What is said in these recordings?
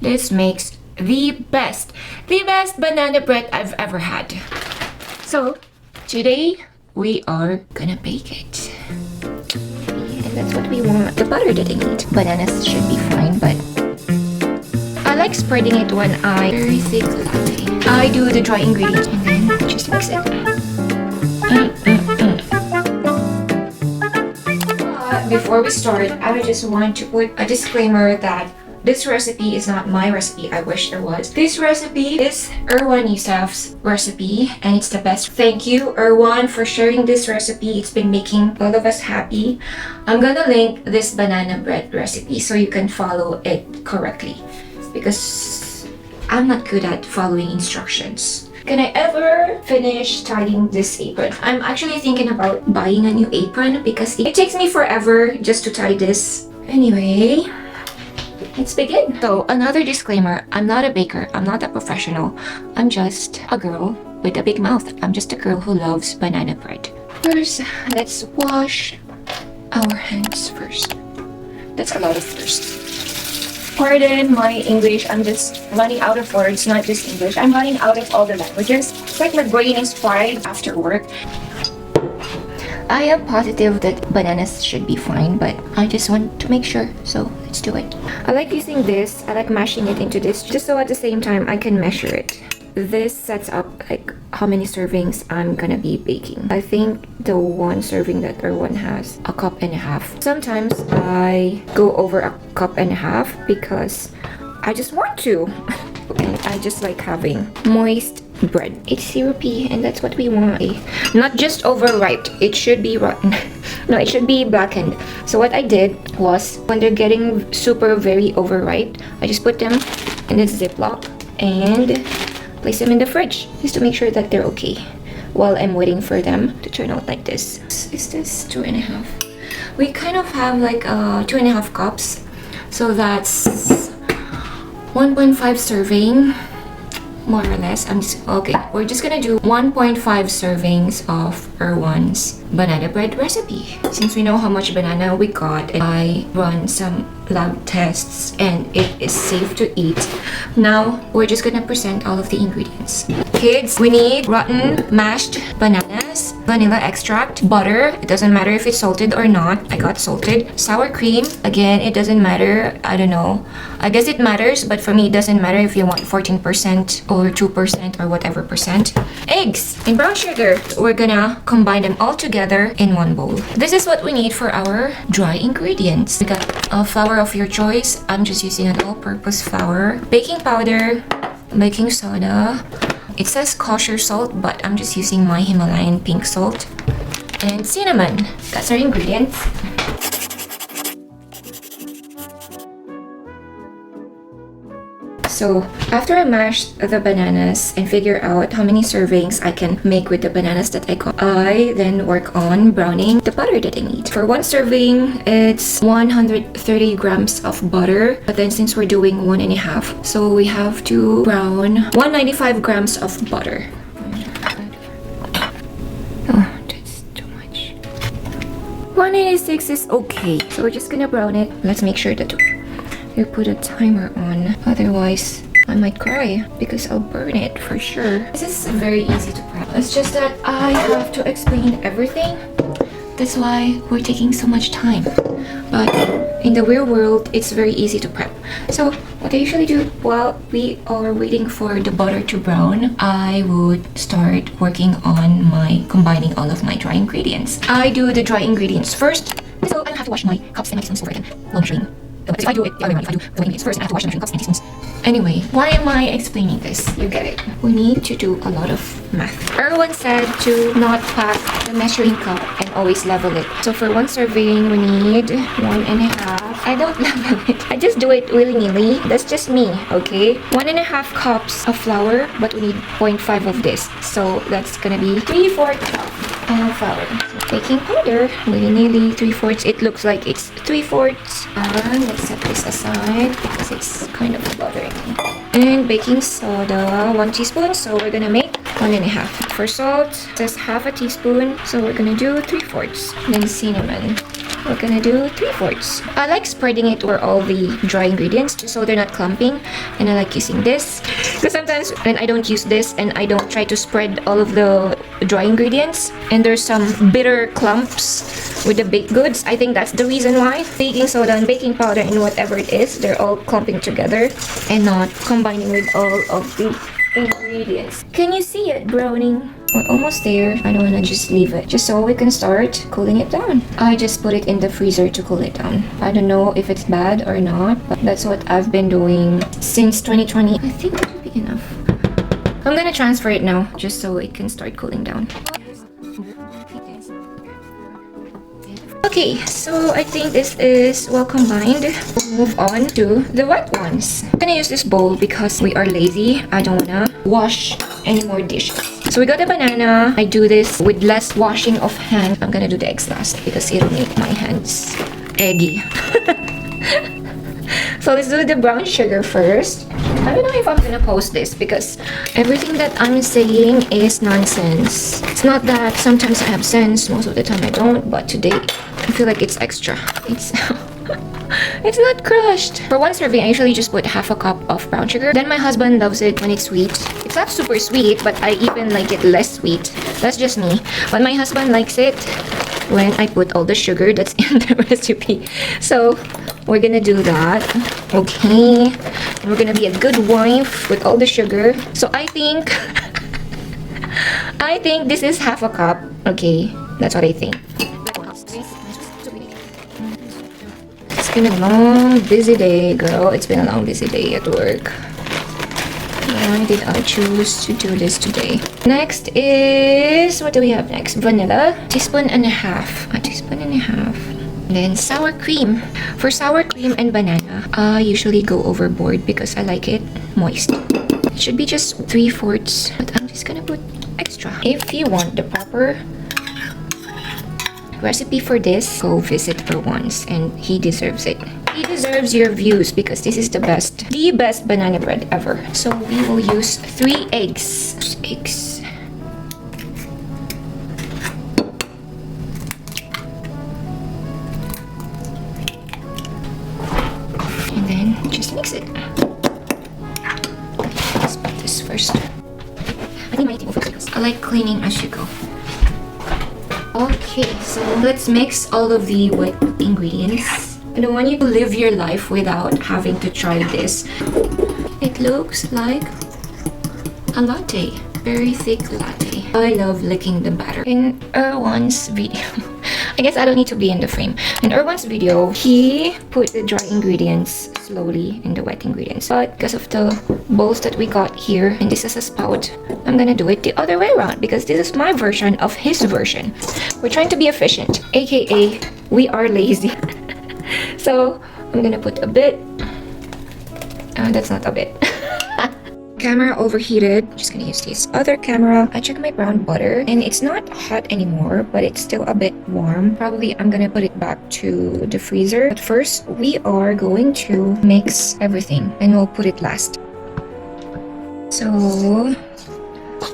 This makes the best banana bread I've ever had. So today we are gonna bake it. And that's what we want. The butter didn't need. Bananas should be fine, but I like spreading it when I very thick latte. I do the dry ingredients and then just mix it. Before we start, I just want to put a disclaimer that this recipe is not my recipe. I wish there was. This recipe is Erwan Heussff's recipe, and it's the best. Thank you, Erwan, for sharing this recipe. It's been making all of us happy. I'm gonna link this banana bread recipe so you can follow it correctly, because I'm not good at following instructions. Can I ever finish tying this apron? I'm actually thinking about buying a new apron because it takes me forever just to tie this. Anyway, let's begin. So, another disclaimer, I'm not a baker, I'm not a professional. I'm just a girl with a big mouth. I'm just a girl who loves banana bread. First, let's wash our hands first. That's a lot of first. Pardon my English, I'm just running out of words, not just English. I'm running out of all the languages. It's like my brain is fried after work. I am positive that bananas should be fine, but I just want to make sure, so let's do it. I like using this, I like mashing it into this, just so at the same time I can measure it. This sets up like how many servings I'm gonna be baking. I think the one serving that Erwan has, 1.5 cups. Sometimes I go over 1.5 cups because I just want to. And I just like having moist bread. It's syrupy and that's what we want. Not just overripe, it should be rotten. No, it should be blackened. So what I did was, when they're getting super very overripe, I just put them in this Ziploc and place them in the fridge just to make sure that they're okay while I'm waiting for them to turn out like this. Is this 2.5? We kind of have like 2.5 cups, so that's 1.5 serving, more or less. We're just gonna do 1.5 servings of Erwan's banana bread recipe. Since we know how much banana we got, I run some lab tests and it is safe to eat. Now we're just gonna present all of the ingredients. Kids, we need rotten mashed bananas, vanilla extract, butter, it doesn't matter if it's salted or not, I got salted, sour cream, again it doesn't matter, I don't know, I guess it matters, but for me it doesn't matter if you want 14% or 2% or whatever percent. Eggs and brown sugar. We're gonna combine them all together in one bowl. This is what we need for our dry ingredients. We got a flour of your choice. I'm just using an all-purpose flour, baking powder, baking soda. It says kosher salt, but I'm just using my Himalayan pink salt, and cinnamon. That's our ingredients. So after I mashed the bananas and figure out how many servings I can make with the bananas that I got, I then work on browning the butter that I need. For one serving, it's 130 grams of butter, but then since we're doing 1.5, so we have to brown 195 grams of butter. Oh, that's too much. 186 is okay. So we're just gonna brown it. Let's make sure that you put a timer on, otherwise I might cry because I'll burn it for sure. This is very easy to prep. It's just that I have to explain everything. That's why we're taking so much time. But in the real world, it's very easy to prep. So what I usually do while we are waiting for the butter to brown, I would start working on combining all of my dry ingredients. I do the dry ingredients first, so I don't have to wash my cups and my teaspoons over again while measuring. If I do it the other way, if I do the ingredients first, I have to wash my measuring cups and teaspoons. Anyway, why am I explaining this? You get it. We need to do a lot of math. Erwan said to not pack the measuring cup and always level it. So for one serving, we need 1.5. I don't level it. I just do it willy-nilly. That's just me, okay? 1.5 cups of flour, but we need 0.5 of this. So that's gonna be 3/4 cup of flour. So baking powder, willy-nilly, 3/4. It looks like it's 3/4. Let's set this aside because it's kind of bothering me. And baking soda, 1 teaspoon. So we're gonna make 1.5. For salt, it says 1/2 teaspoon. So we're gonna do 3/4. Then cinnamon. we're gonna do 3/4. I like spreading it over all the dry ingredients just so they're not clumping. And I like using this because sometimes when I don't use this and I don't try to spread all of the dry ingredients and there's some bitter clumps with the baked goods, I think that's the reason why. Baking soda and baking powder and whatever it is, they're all clumping together and not combining with all of the ingredients. Can you see it browning? We're almost there. I don't want to just leave it just so we can start cooling it down. I just put it in the freezer to cool it down. I don't know if it's bad or not, but that's what I've been doing since 2020. I think it would be enough. I'm gonna transfer it now just so it can start cooling down. Okay, so I think this is well combined. We'll move on to the wet ones. I'm gonna use this bowl because we are lazy. I don't wanna wash any more dishes. So we got the banana. I do this with less washing of hands. I'm gonna do the eggs last because it'll make my hands eggy. So let's do the brown sugar first. I don't know if I'm gonna post this because everything that I'm saying is nonsense. It's not that sometimes I have sense, most of the time I don't, but today I feel like it's extra. It's it's not crushed. For one serving, I usually just put half a cup of brown sugar. Then my husband loves it when it's sweet. It's not super sweet, but I even like it less sweet. That's just me. But my husband likes it when I put all the sugar that's in the recipe. So we're gonna do that. Okay. And we're gonna be a good wife with all the sugar. So I think I think this is half a cup. Okay, that's what I think. It's been a long, busy day, girl. It's been a long, busy day at work. Why did I choose to do this today? Next is, what do we have next? Vanilla. Teaspoon and a half. A teaspoon and a half. Then sour cream. For sour cream and banana, I usually go overboard because I like it moist. It should be just 3/4, but I'm just gonna put extra. If you want the proper recipe for this, go visit Erwan's and he deserves it. He deserves your views because this is the best banana bread ever. So we will use 3 eggs. Eggs. And then just mix it. Let's put this first. I like cleaning as you go. Okay, so let's mix all of the wet ingredients. I don't want you to live your life without having to try this. It looks like a latte. Very thick latte. I love licking the batter. In Erwan's video, I guess I don't need to be in the frame. In Erwan's video, he put the dry ingredients slowly in the wet ingredients. But because of the bowls that we got here, and this is a spout, I'm gonna do it the other way around because this is my version of his version. We're trying to be efficient, aka we are lazy. So I'm gonna put a bit. That's not a bit. Camera overheated. Just gonna use this other camera. I checked my brown butter and it's not hot anymore, but it's still a bit warm. Probably I'm gonna put it back to the freezer. But first, we are going to mix everything and we'll put it last. So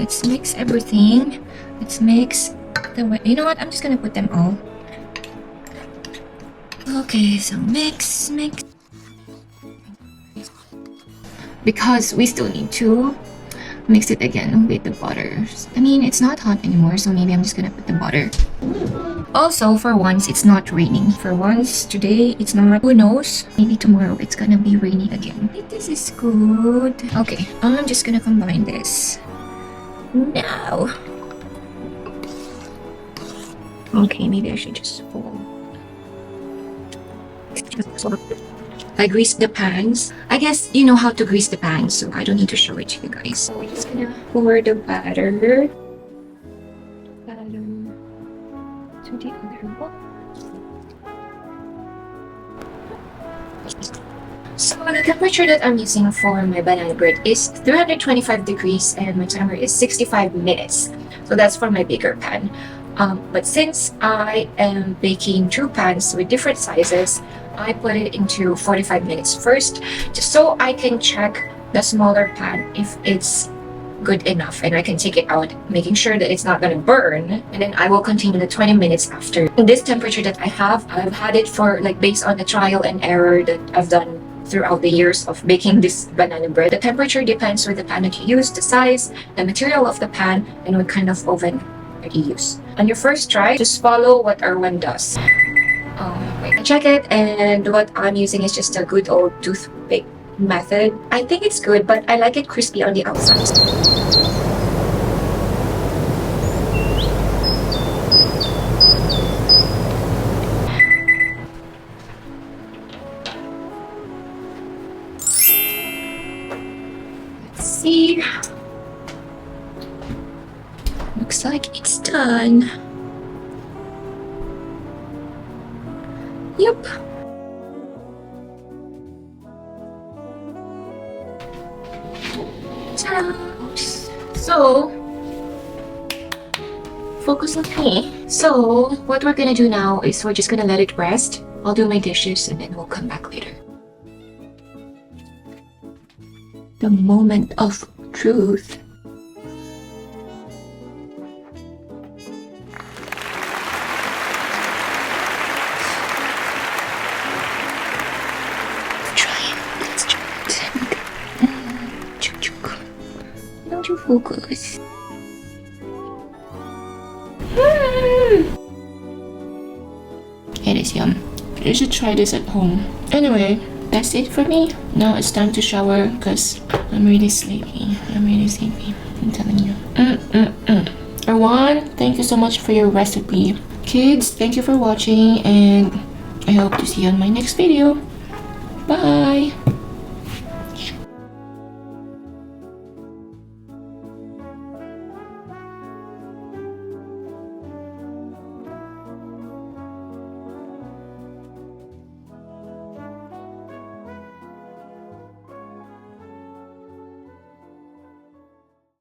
let's mix everything. Let's mix the wet. You know what? I'm just gonna put them all. Okay, so mix. Because we still need to mix it again with the butter. I mean, it's not hot anymore, so maybe I'm just gonna put the butter. Also, for once, it's not raining. For once, today, it's not. Who knows? Maybe tomorrow, it's gonna be rainy again. This is good. Okay, I'm just gonna combine this now. Okay, maybe I should just fold. I greased the pans. I guess you know how to grease the pans, so I don't need to show it to you guys. So we're just gonna pour the batter to the other bowl. So the temperature that I'm using for my banana bread is 325 degrees and my timer is 65 minutes. So that's for my bigger pan. But since I am baking 2 pans with different sizes, I put it into 45 minutes first, just so I can check the smaller pan if it's good enough and I can take it out, making sure that it's not gonna burn. And then I will continue the 20 minutes after. In this temperature that I've had it for like based on the trial and error that I've done throughout the years of baking this banana bread. The temperature depends with the pan that you use, the size, the material of the pan, and what kind of oven that you use. On your first try, just follow what Erwan does. Wait, check it, and what I'm using is just a good old toothpick method. I think it's good, but I like it crispy on the outside. Let's see. Looks like it's done. Yep. So, focus on me. So, what we're gonna do now is we're just gonna let it rest. I'll do my dishes and then we'll come back later. The moment of truth. Don't you focus? It is yum. You should try this at home. Anyway, that's it for me. Now it's time to shower because I'm really sleepy. I'm telling you. Erwan, thank you so much for your recipe. Kids, thank you for watching and I hope to see you on my next video. Bye!